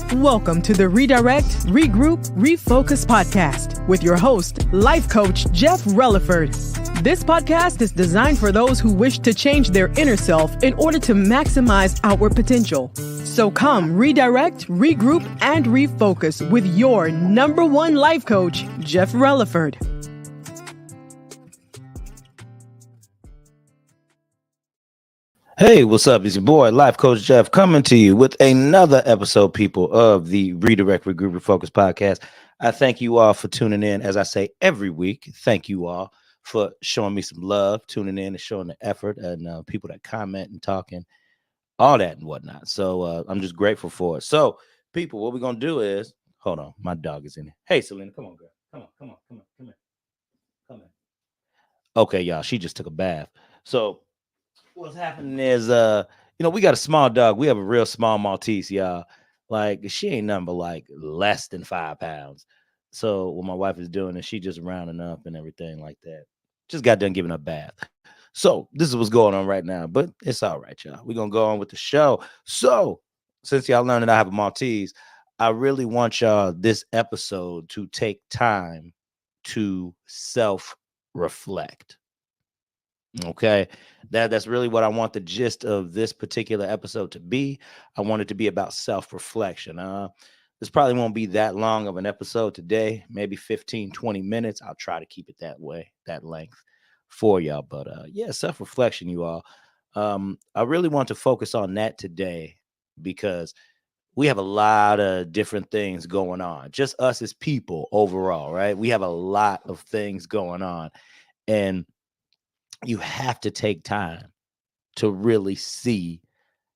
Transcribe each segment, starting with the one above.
Welcome to the Redirect, Regroup, Refocus podcast with your host, life coach Jeff Relaford. This podcast is designed for those who wish to change their inner self in order to maximize outward potential. So come redirect, regroup, and refocus with your number one life coach, Jeff Relaford. Hey, what's up? It's your boy, Life Coach Jeff, coming to you with another episode, people, of the Redirect, Regroup, Refocus podcast. I thank you all for tuning in. As I say every week, thank you all for showing me some love, tuning in and showing the effort, and people that comment and talking, all that and whatnot. So I'm just grateful for it. So, people, what we're going to do is, hold on, my dog is in here. Hey, Selena, come on, girl. Come here. Okay, y'all, she just took a bath. So, what's happening is we got a small dog. We have a real small Maltese, y'all. Like, she ain't nothing but like less than 5 pounds. So what my wife is doing is she just rounding up and everything like that. Just got done giving her a bath. So this is what's going on right now, but it's all right, y'all. We're gonna go on with the show. So since y'all learned that I have a Maltese, I really want y'all this episode to take time to self-reflect. Okay, that's really what I want the gist of this particular episode to be. I want it to be about self-reflection. This probably won't be that long of an episode today, maybe 15-20 minutes. I'll try to keep it that way, that length for y'all. But yeah, self-reflection, you all. I really want to focus on that today because we have a lot of different things going on. Just us as people overall, right? We have a lot of things going on, and you have to take time to really see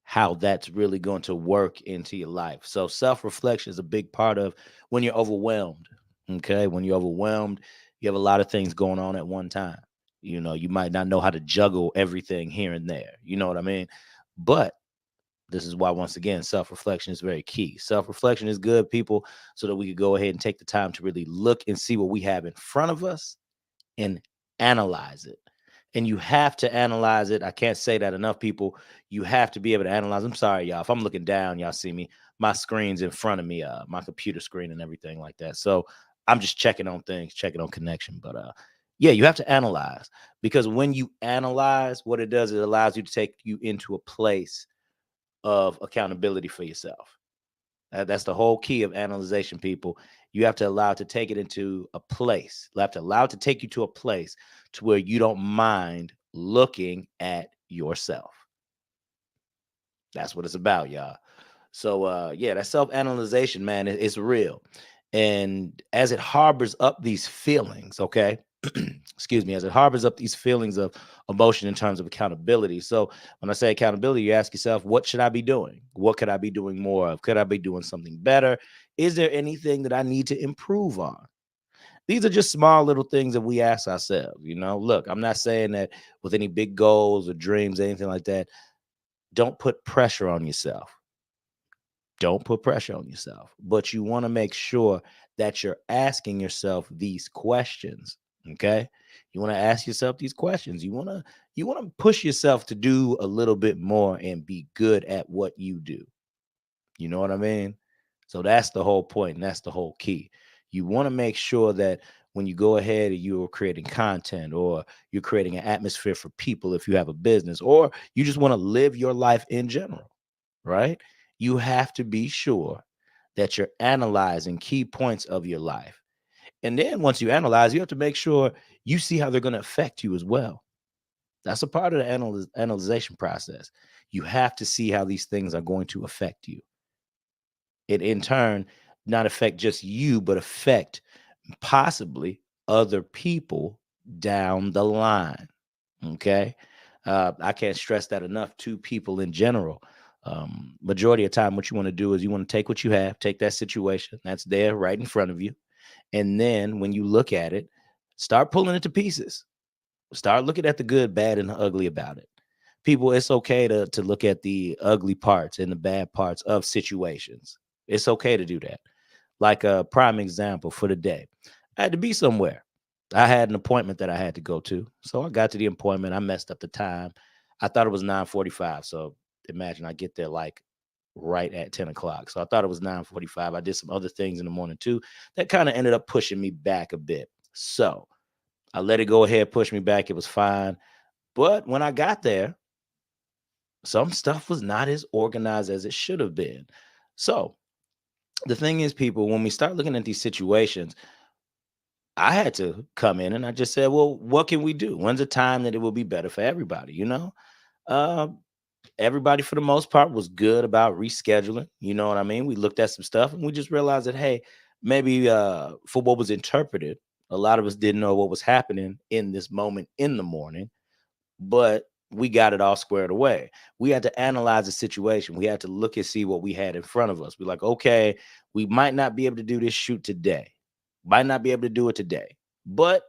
how that's really going to work into your life. So self-reflection is a big part of when you're overwhelmed. Okay. When you're overwhelmed, you have a lot of things going on at one time. You might not know how to juggle everything here and there. You know what I mean? But this is why, once again, self-reflection is very key. Self-reflection is good, people, so that we could go ahead and take the time to really look and see what we have in front of us and analyze it. And you have to analyze it. I can't say that enough, people. You have to be able to analyze. I'm sorry, y'all. If I'm looking down, y'all see me. My screen's in front of me, my computer screen and everything like that. So I'm just checking on things, checking on connection. But yeah, you have to analyze, because when you analyze, what it does, it allows you to take you into a place of accountability for yourself. That's the whole key of analyzation, people. You have to allow it to take it into a place. You have to allow it to take you to a place to where you don't mind looking at yourself. That's what it's about, y'all. So yeah, that self-analyzation, man, it's real. And as it harbors up these feelings, okay, excuse me, as it harbors up these feelings of emotion in terms of accountability. So when I say accountability, you ask yourself, what should I be doing? What could I be doing more of? Could I be doing something better? Is there anything that I need to improve on? These are just small little things that we ask ourselves. Look, I'm not saying that with any big goals or dreams, anything like that. Don't put pressure on yourself. Don't put pressure on yourself, but you want to make sure that you're asking yourself these questions. Okay. You want to ask yourself these questions. You want to push yourself to do a little bit more and be good at what you do. You know what I mean? So that's the whole point, and that's the whole key. You want to make sure that when you go ahead and you're creating content, or you're creating an atmosphere for people, if you have a business, or you just want to live your life in general, right? You have to be sure that you're analyzing key points of your life. And then once you analyze, you have to make sure you see how they're going to affect you as well. That's a part of the analyzation process. You have to see how these things are going to affect you. It in turn not affect just you, but affect possibly other people down the line. Okay. I can't stress that enough to people in general. Majority of time, what you want to do is you want to take what you have, take that situation that's there right in front of you. And then when you look at it, start pulling it to pieces. Start looking at the good, bad, and the ugly about it. People, it's okay to look at the ugly parts and the bad parts of situations. It's okay to do that. Like a prime example for the day, I had to be somewhere. I had an appointment that I had to go to. So I got to the appointment. I messed up the time. I thought it was 9:45. So imagine I get there like right at 10 o'clock. So I thought it was 9:45. I did some other things in the morning too that kind of ended up pushing me back a bit. So I let it go ahead, push me back. It was fine. But when I got there, some stuff was not as organized as it should have been. So the thing is, people, when we start looking at these situations, I had to come in and I just said, well, what can we do? When's the time that it will be better for everybody? Uh, everybody for the most part was good about rescheduling. You know what I mean? We looked at some stuff and we just realized that, hey, maybe for what was interpreted, a lot of us didn't know what was happening in this moment in the morning, but we got it all squared away. We had to analyze the situation. We had to look and see what we had in front of us. We're like, okay, we might not be able to do this shoot today, might not be able to do it today, but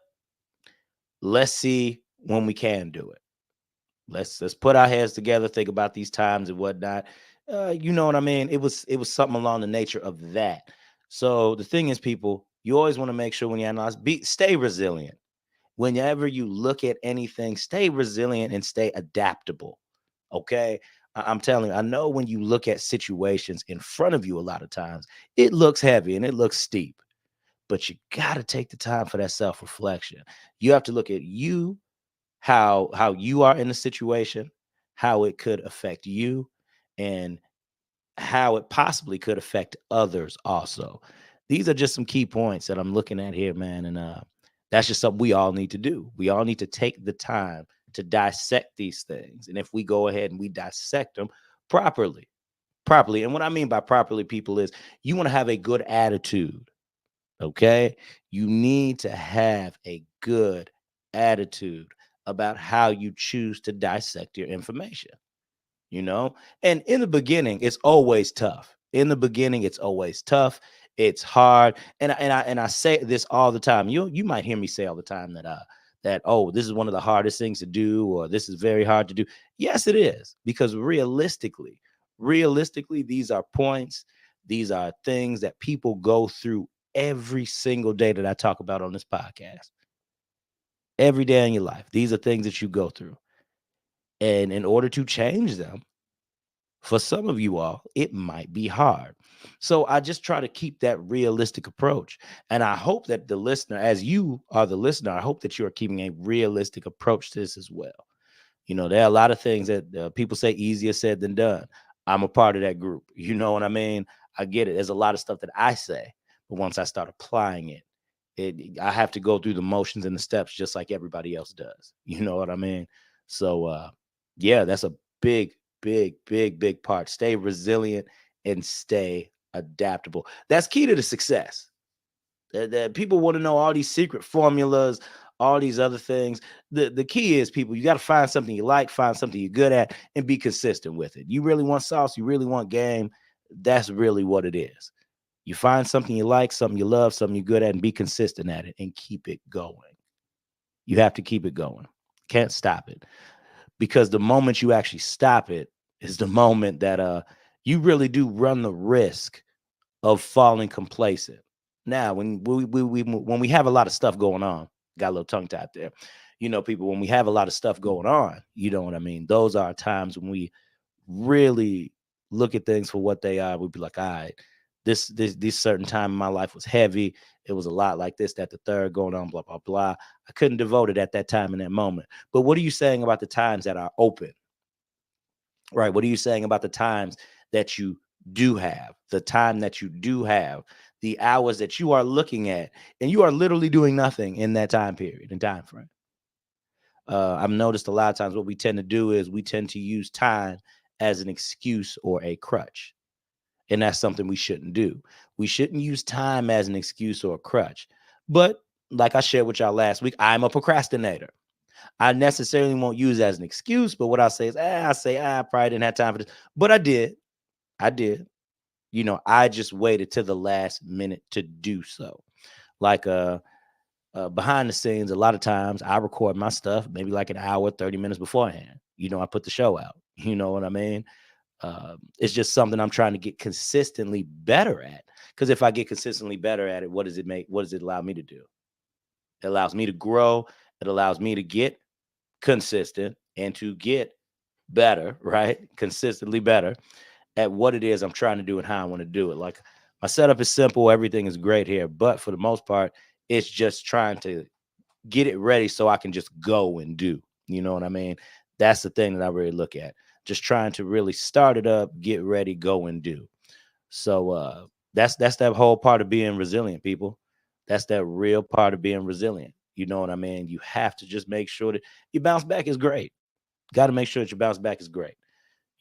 let's see when we can do it. Let's put our heads together, think about these times and whatnot. You know what I mean? It was something along the nature of that. So the thing is, people, you always want to make sure when you analyze, stay resilient. Whenever you look at anything, stay resilient and stay adaptable. Okay. I'm telling you, I know when you look at situations in front of you, a lot of times it looks heavy and it looks steep, but you got to take the time for that self reflection. You have to look at you, how you are in the situation, how it could affect you, and how it possibly could affect others also. These are just some key points that I'm looking at here, man. And that's just something we all need to do. We all need to take the time to dissect these things. And if we go ahead and we dissect them properly, and what I mean by properly, people, is you want to have a good attitude. Okay. You need to have a good attitude about how you choose to dissect your information, you know? And in the beginning, it's always tough. In the beginning, it's always tough. It's hard. And I say this all the time. You might hear me say all the time that oh, this is one of the hardest things to do, or this is very hard to do. Yes, it is, because realistically, these are points, these are things that people go through every single day that I talk about on this podcast. Every day in your life, these are things that you go through. And in order to change them, for some of you all, it might be hard. So I just try to keep that realistic approach. And I hope that the listener, as you are the listener, I hope that you are keeping a realistic approach to this as well. There are a lot of things that people say easier said than done. I'm a part of that group. You know what I mean? I get it. There's a lot of stuff that I say, but once I start applying I have to go through the motions and the steps just like everybody else does. You know what I mean? So yeah, that's a big, big, big, big part. Stay resilient and stay adaptable. That's key to the success. That people want to know all these secret formulas, all these other things. The key is, people, you got to find something you like, find something you're good at, and be consistent with it. You really want sauce, you really want game. That's really what it is. You find something you like, something you love, something you're good at, and be consistent at it and keep it going. You have to keep it going. Can't stop it. Because the moment you actually stop it is the moment that you really do run the risk of falling complacent. Now, when we have a lot of stuff going on, got a little tongue tied there. People, when we have a lot of stuff going on, you know what I mean? Those are times when we really look at things for what they are. We'd be like, all right, this certain time in my life was heavy. It was a lot like this, that, the third going on, blah, blah, blah. I couldn't devote it at that time in that moment. But what are you saying about the times that are open? Right. What are you saying about the times that you do have, the time that you do have, the hours that you are looking at, and you are literally doing nothing in that time period and time frame? I've noticed a lot of times what we tend to do is we tend to use time as an excuse or a crutch. And that's something we shouldn't do. We shouldn't use time as an excuse or a crutch. But like I shared with y'all last week, I'm a procrastinator. I necessarily won't use it as an excuse, but what I say is, I probably didn't have time for this. But I did. I did. I just waited to the last minute to do so. Like behind the scenes, a lot of times I record my stuff maybe like an hour, 30 minutes beforehand. I put the show out. You know what I mean? It's just something I'm trying to get consistently better at. Because if I get consistently better at it, what does it allow me to do? It allows me to grow. It allows me to get consistent and to get better, right? Consistently better. at what it is I'm trying to do and how I want to do it. Like my setup is simple, everything is great here, but for the most part, it's just trying to get it ready so I can just go and do. You know what I mean? That's the thing that I really look at. Just trying to really start it up, get ready, go and do. So that's that whole part of being resilient, people. That's that real part of being resilient. You know what I mean? You have to just make sure that your bounce back is great. Got to make sure that your bounce back is great.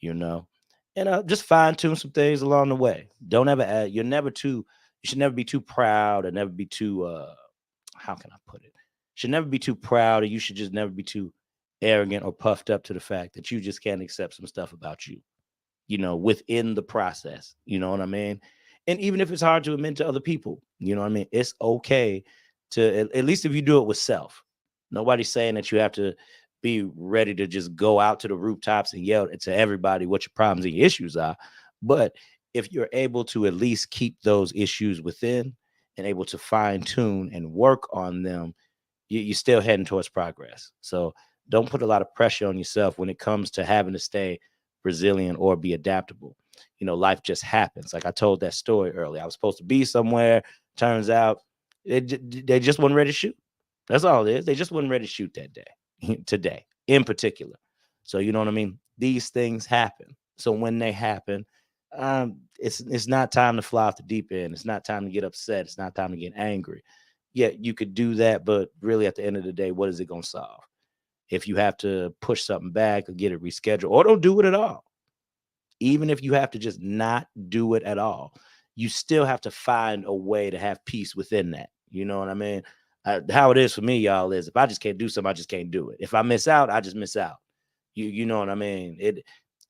You know, and just fine tune some things along the way. Don't ever add. You're never too. You should never be too proud or never be too. How can I put it? Should never be too proud, or you should just never be too arrogant or puffed up to the fact that you just can't accept some stuff about you. You know, within the process. You know what I mean? And even if it's hard to admit to other people, you know what I mean? It's okay to at least if you do it with self. Nobody's saying that you have to be ready to just go out to the rooftops and yell to everybody what your problems and your issues are. But if you're able to at least keep those issues within and able to fine tune and work on them, you're still heading towards progress. So don't put a lot of pressure on yourself when it comes to having to stay resilient or be adaptable. You know, life just happens. Like I told that story earlier. I was supposed to be somewhere. Turns out they just weren't ready to shoot. That's all it is. They just weren't ready to shoot that day, today in particular. So you know what I mean? These things happen. So when they happen, it's not time to fly off the deep end. It's not time to get upset. It's not time to get angry. Yeah, you could do that, but really at the end of the day, what is it going to solve? If you have to push something back or get it rescheduled, or don't do it at all, even if you have to just not do it at all, you still have to find a way to have peace within that. You know what I mean? How it is for me, y'all, is if I just can't do something, I just can't do it. If I miss out, I just miss out. You know what I mean?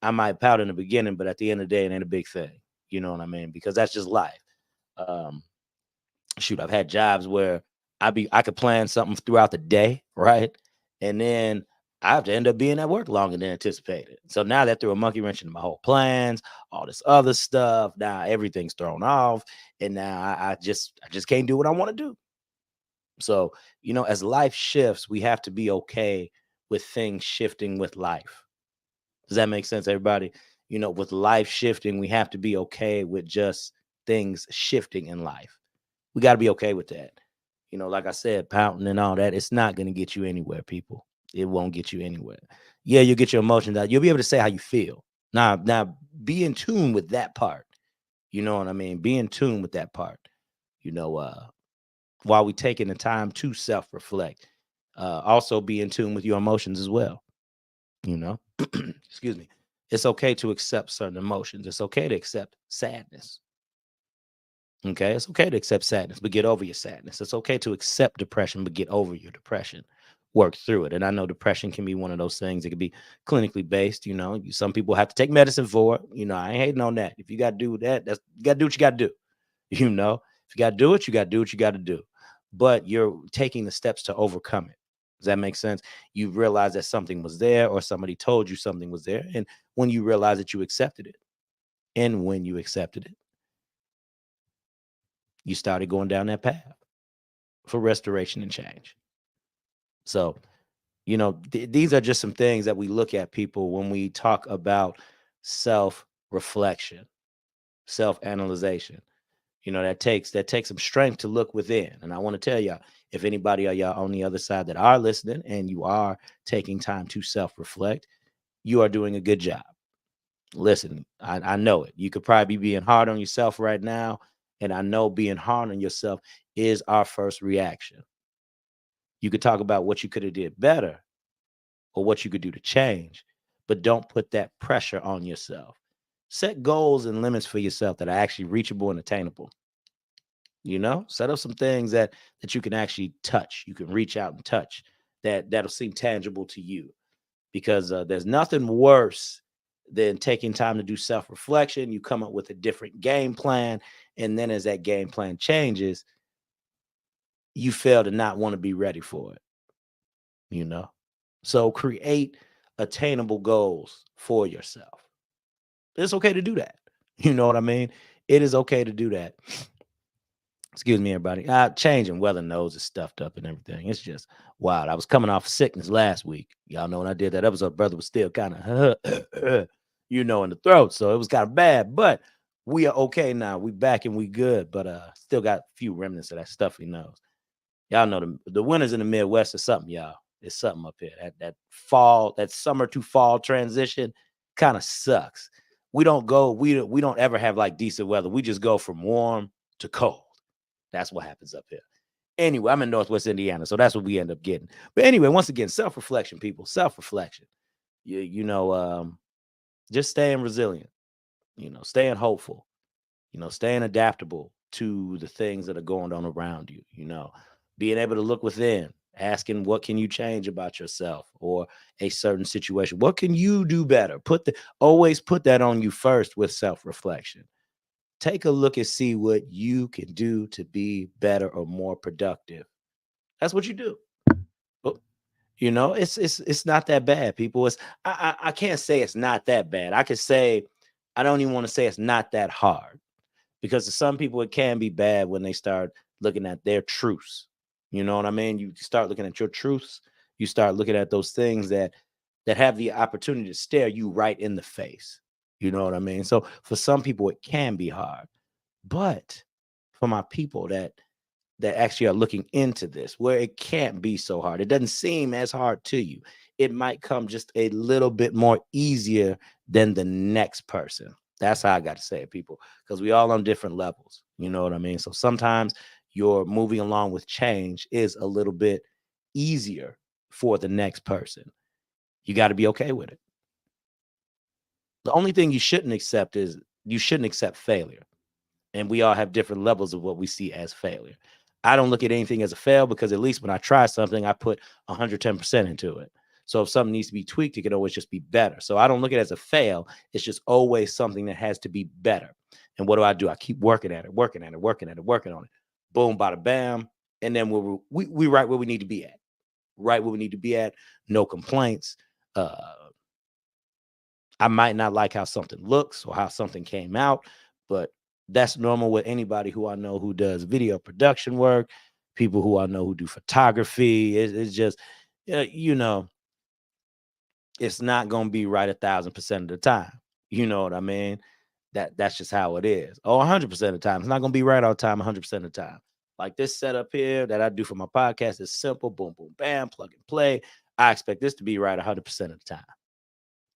I might pout in the beginning, but at the end of the day, it ain't a big thing. You know what I mean? Because that's just life. Um, Shoot, I've had jobs where I could plan something throughout the day, right? And then I have to end up being at work longer than anticipated. So now that threw a monkey wrench into my whole plans, all this other stuff. Now everything's thrown off, and now I just can't do what I want to do. So you know, as life shifts, we have to be okay with things shifting with life. Does that make sense, everybody? You know, with life shifting, we have to be okay with just things shifting in life. We got to be okay with that. You know, like I said, pouting and all that, it's not going to get you anywhere, people. It won't get you anywhere. Yeah, you'll get your emotions out. You'll be able to say how you feel. Now, be in tune with that part. You know what I mean? Be in tune with that part. You know, while we taking the time to self-reflect, also be in tune with your emotions as well. You know, excuse me. It's okay to accept certain emotions. It's okay to accept sadness. Okay, it's okay to accept sadness, but get over your sadness. It's okay to accept depression, but get over your depression. Work through it. And I know depression can be one of those things. It could be clinically based. You know, some people have to take medicine for it. You know, I ain't hating on that. If you got to do that, you got to do what you got to do. You know, if you got to do it, you got to do what you got to do. But you're taking the steps to overcome it. Does that make sense? You realize that something was there, or somebody told you something was there. And when you realize that you accepted it, and when you accepted it, you started going down that path for restoration and change. So, you know, these are just some things that we look at, people, when we talk about self reflection, self analyzation. You know, that takes some strength to look within. And I want to tell y'all, if anybody of y'all on the other side that are listening and you are taking time to self reflect, you are doing a good job. Listen, I know it. You could probably be being hard on yourself right now. And I know being hard on yourself is our first reaction. You could talk about what you could have did better or what you could do to change, but don't put that pressure on yourself. Set goals and limits for yourself that are actually reachable and attainable. You know, set up some things that you can actually touch. You can reach out and touch that'll seem tangible to you, because there's nothing worse than taking time to do self-reflection. You come up with a different game plan, and then as that game plan changes, you fail to not want to be ready for it. You know, so create attainable goals for yourself. It's okay to do that. You know what I mean? It is okay to do that. Excuse me, everybody. Changing weather nose is stuffed up and everything. It's just wild. I was coming off sickness last week. Y'all know when I did that episode, brother was still kind of in the throat. So it was kind of bad, but we are okay now. We back and we good, but still got a few remnants of that stuffy nose. Y'all know the winters in the Midwest is something, y'all. It's something up here. That summer to fall transition kind of sucks. We don't ever have like decent weather. We just go from warm to cold. That's what happens up here. Anyway, I'm in Northwest Indiana, so that's what we end up getting. But anyway, once again, self-reflection, people, self-reflection. Just staying resilient, staying hopeful, staying adaptable to the things that are going on around you, being able to look within, asking what can you change about yourself or a certain situation? What can you do better? Always put that on you first with self-reflection. Take a look and see what you can do to be better or more productive. That's what you do. It's not that bad, people. I can't say it's not that bad. I could say I don't even want to say it's not that hard, because to some people it can be bad when they start looking at their truths. You know what I mean? You start looking at your truths. You start looking at those things that have the opportunity to stare you right in the face. You know what I mean? So for some people it can be hard, but for my people that actually are looking into this, where it can't be so hard, it doesn't seem as hard to you. It might come just a little bit more easier than the next person. That's how I got to say it, people, because we all on different levels. You know what I mean? So sometimes your moving along with change is a little bit easier for the next person. You got to be okay with it. The only thing you shouldn't accept is you shouldn't accept failure. And we all have different levels of what we see as failure. I don't look at anything as a fail, because at least when I try something, I put 110% into it. So if something needs to be tweaked, it can always just be better. So I don't look at it as a fail. It's just always something that has to be better. And what do? I keep working at it, working on it. Boom, bada bam. And then we right where we need to be at. Right where we need to be at. No complaints. I might not like how something looks or how something came out, but that's normal with anybody who I know who does video production work, people who I know who do photography. It's just, it's not going to be right 1,000% of the time. You know what I mean? That's just how it is. 100% of the time. It's not going to be right all the time, 100% of the time. Like this setup here that I do for my podcast is simple. Boom, boom, bam, plug and play. I expect this to be right 100% of the time,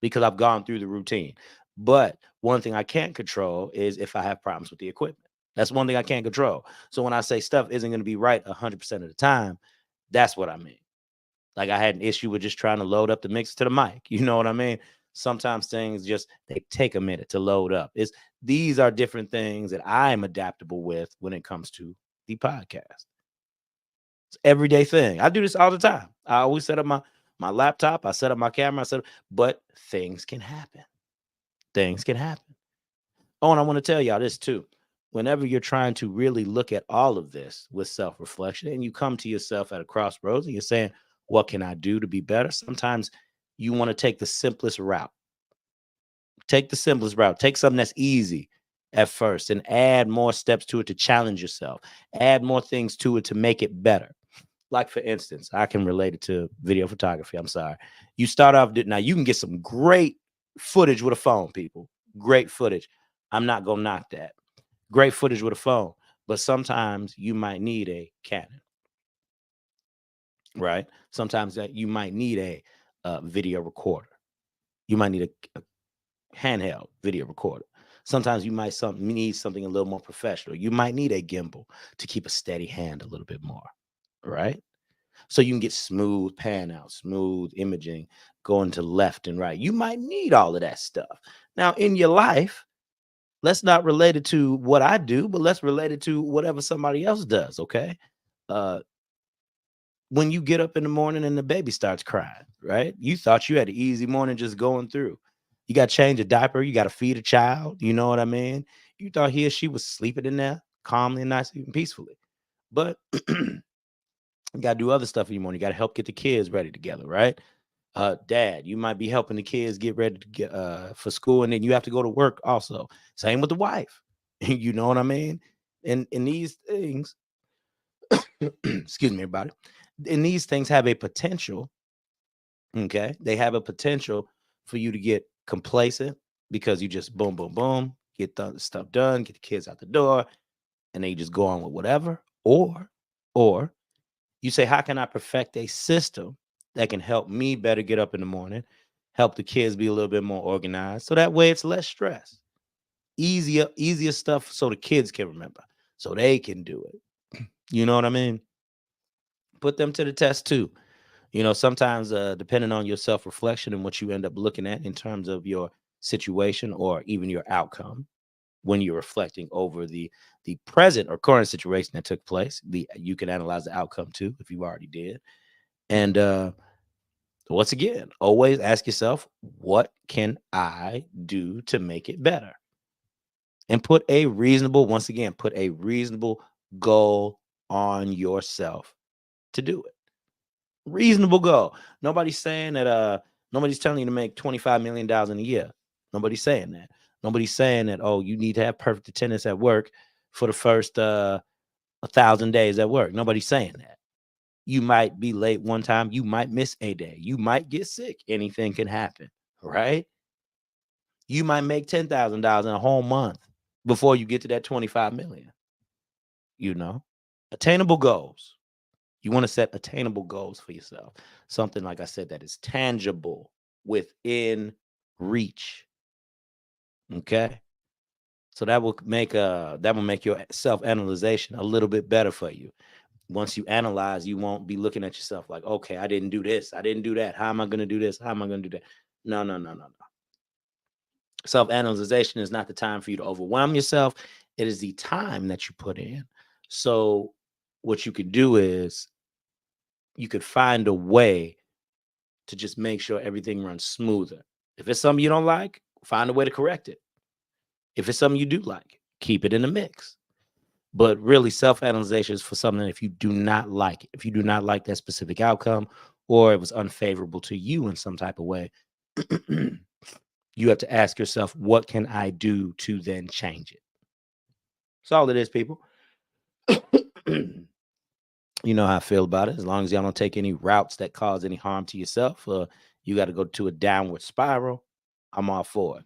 because I've gone through the routine. But one thing I can't control is if I have problems with the equipment. That's one thing I can't control. So when I say stuff isn't going to be right 100% of the time, that's what I mean. Like I had an issue with just trying to load up the mix to the mic. You know what I mean? Sometimes things they take a minute to load up. These are different things that I'm adaptable with when it comes to the podcast. It's an everyday thing. I do this all the time. I always set up my laptop, I set up my camera, but things can happen. Things can happen. Oh, and I want to tell y'all this too. Whenever you're trying to really look at all of this with self-reflection, and you come to yourself at a crossroads and you're saying, what can I do to be better? Sometimes you want to take the simplest route. Take the simplest route. Take something that's easy at first and add more steps to it to challenge yourself. Add more things to it to make it better. Like, for instance, I can relate it to video photography. I'm sorry. You start off, now you can get some great footage with a phone, people. Great footage. I'm not going to knock that. Great footage with a phone. But sometimes you might need a Canon, right? Sometimes you might need a video recorder. You might need a handheld video recorder. Sometimes you might need something a little more professional. You might need a gimbal to keep a steady hand a little bit more, right? So you can get smooth pan out, smooth imaging, going to left and right. You might need all of that stuff. Now, in your life, let's not relate it to what I do, but let's relate it to whatever somebody else does, okay? When you get up in the morning and the baby starts crying, right? You thought you had an easy morning just going through. You got to change a diaper. You got to feed a child. You know what I mean? You thought he or she was sleeping in there calmly and nicely and peacefully. But you got to do other stuff in the morning. You got to help get the kids ready together, right? Dad, you might be helping the kids get ready to get for school, and then you have to go to work also. Same with the wife. You know what I mean? And these things, excuse me, everybody. And these things have a potential. Okay, they have a potential for you to get complacent, because you just boom, boom, boom, get the stuff done, get the kids out the door, and then you just go on with whatever. Or you say, how can I perfect a system that can help me better get up in the morning, help the kids be a little bit more organized, so that way it's less stress, easier stuff, so the kids can remember, so they can do it. You know what I mean? Put them to the test too. Sometimes depending on your self-reflection and what you end up looking at in terms of your situation or even your outcome, when you're reflecting over the present or current situation that took place, you can analyze the outcome too if you already did. And once again, always ask yourself, what can I do to make it better? And put a reasonable goal on yourself to do it. Reasonable goal. Nobody's saying that nobody's telling you to make $25 million in a year. Nobody's saying that. Nobody's saying that, oh, you need to have perfect attendance at work for the first 1,000 days at work. Nobody's saying that. You might be late one time. You might miss a day. You might get sick. Anything can happen, right? You might make $10,000 in a whole month before you get to that 25 million. Attainable goals. You want to set attainable goals for yourself. Something, like I said, that is tangible, within reach. Okay. So that will make your self-analyzation a little bit better for you. Once you analyze, you won't be looking at yourself like, okay, I didn't do this, I didn't do that. How am I going to do this? How am I going to do that? No. Self-analyzation is not the time for you to overwhelm yourself. It is the time that you put in. So what you could do is you could find a way to just make sure everything runs smoother. If it's something you don't like, find a way to correct it. If it's something you do like, keep it in the mix. But really, self-analyzation is for something if you do not like it. If you do not like that specific outcome, or it was unfavorable to you in some type of way, you have to ask yourself, what can I do to then change it? That's all it is, people. You know how I feel about it. As long as y'all don't take any routes that cause any harm to yourself, you got to go to a downward spiral, I'm all for it.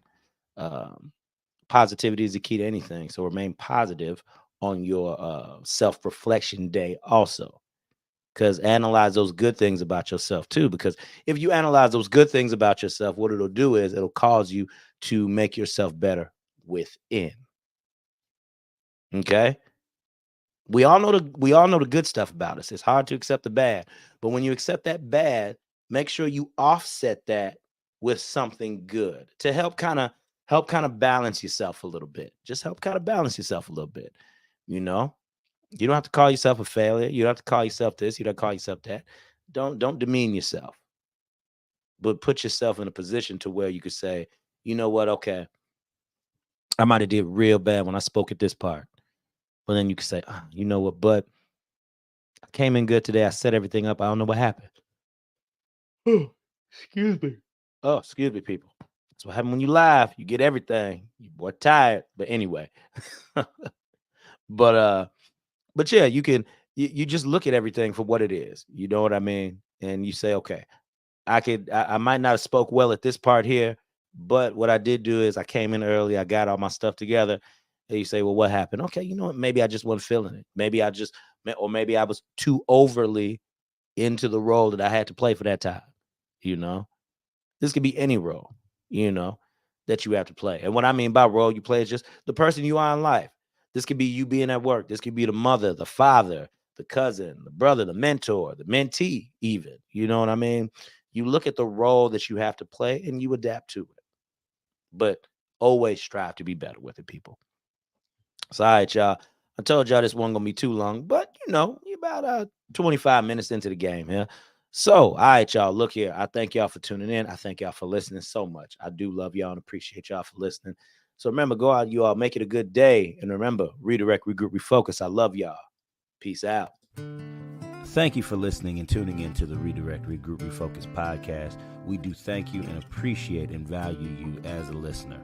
Positivity is the key to anything. So remain positive on your self-reflection day also. Because analyze those good things about yourself too. Because if you analyze those good things about yourself, what it'll do is it'll cause you to make yourself better within. Okay? We all know the good stuff about us. It's hard to accept the bad. But when you accept that bad, make sure you offset that with something good to help kind of balance yourself a little bit. Just help kind of balance yourself a little bit. You don't have to call yourself a failure. You don't have to call yourself this. You don't call yourself that. Don't demean yourself. But put yourself in a position to where you could say, you know what? Okay, I might have did real bad when I spoke at this part. But then you can say, oh, you know what, but I came in good today. I set everything up. I don't know what happened. Oh, excuse me. Oh, excuse me, people. That's what happens when you live. You get everything. You boy tired. But anyway. But yeah, you just look at everything for what it is. You know what I mean? And you say, okay, I might not have spoke well at this part here, but what I did do is I came in early. I got all my stuff together. And you say, well, what happened? Okay, you know what? Maybe I just wasn't feeling it. Maybe I was too overly into the role that I had to play for that time. This could be any role, that you have to play. And what I mean by role you play is just the person you are in life. This could be you being at work. This could be the mother, the father, the cousin, the brother, the mentor, the mentee, even. You know what I mean? You look at the role that you have to play and you adapt to it. But always strive to be better with it, people. So, all right, y'all. I told y'all this wasn't going to be too long, but, you're about 25 minutes into the game here. So, all right, y'all, look here. I thank y'all for tuning in. I thank y'all for listening so much. I do love y'all and appreciate y'all for listening. So, remember, go out, you all, make it a good day. And remember, redirect, regroup, refocus. I love y'all. Peace out. Thank you for listening and tuning into the Redirect, Regroup, Refocus podcast. We do thank you and appreciate and value you as a listener.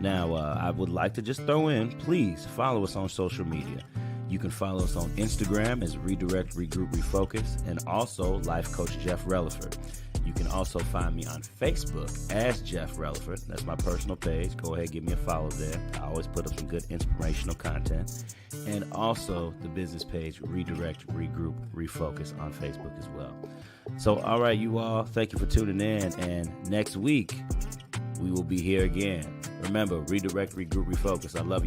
Now, I would like to just throw in, please follow us on social media. You can follow us on Instagram as Redirect, Regroup, Refocus, and also Life Coach Jeff Relaford. You can also find me on Facebook as Jeff Relaford. That's my personal page. Go ahead, give me a follow there. I always put up some good inspirational content. And also the business page, Redirect, Regroup, Refocus on Facebook as well. So, all right, you all, thank you for tuning in. And next week, we will be here again. Remember, Redirect, Regroup, Refocus. I love you.